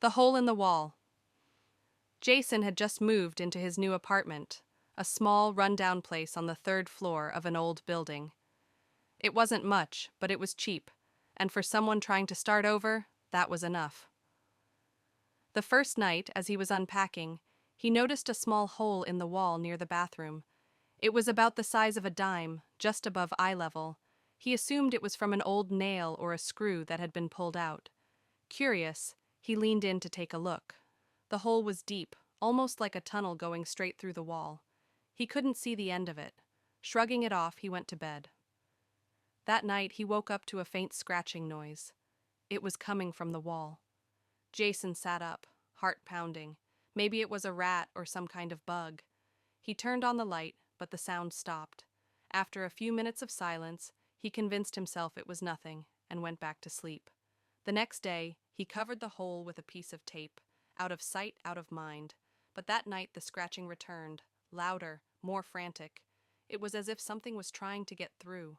The hole in the wall. Jason had just moved into his new apartment, a small, rundown place on the third floor of an old building. It wasn't much, but it was cheap, and for someone trying to start over, that was enough. The first night, as he was unpacking, he noticed a small hole in the wall near the bathroom. It was about the size of a dime, just above eye level. He assumed it was from an old nail or a screw that had been pulled out. Curious, he leaned in to take a look. The hole was deep, almost like a tunnel going straight through the wall. He couldn't see the end of it. Shrugging it off, he went to bed. That night, he woke up to a faint scratching noise. It was coming from the wall. Jason sat up, heart pounding. Maybe it was a rat or some kind of bug. He turned on the light, but the sound stopped. After a few minutes of silence, he convinced himself it was nothing and went back to sleep. The next day, he covered the hole with a piece of tape. Out of sight, out of mind. But that night the scratching returned, louder, more frantic. It was as if something was trying to get through.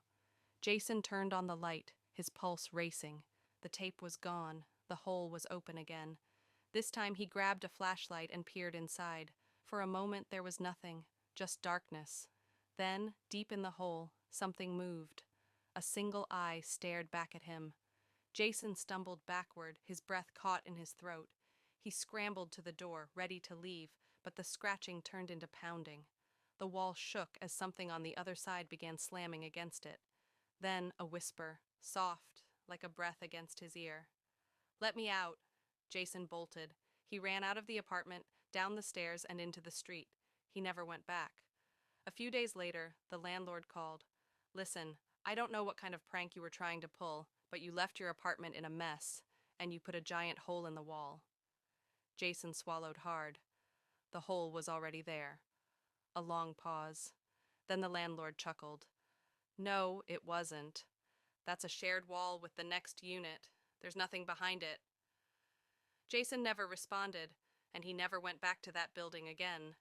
Jason turned on the light, his pulse racing. The tape was gone. The hole was open again. This time he grabbed a flashlight and peered inside. For a moment there was nothing, just darkness. Then, deep in the hole, something moved. A single eye stared back at him. Jason stumbled backward, his breath caught in his throat. He scrambled to the door, ready to leave, but the scratching turned into pounding. The wall shook as something on the other side began slamming against it. Then a whisper, soft, like a breath against his ear. "Let me out." Jason bolted. He ran out of the apartment, down the stairs, and into the street. He never went back. A few days later, the landlord called. "Listen, I don't know what kind of prank you were trying to pull, but you left your apartment in a mess, and you put a giant hole in the wall." Jason swallowed hard. The hole was already there. A long pause. Then the landlord chuckled. "No, it wasn't. That's a shared wall with the next unit. There's nothing behind it." Jason never responded, and he never went back to that building again.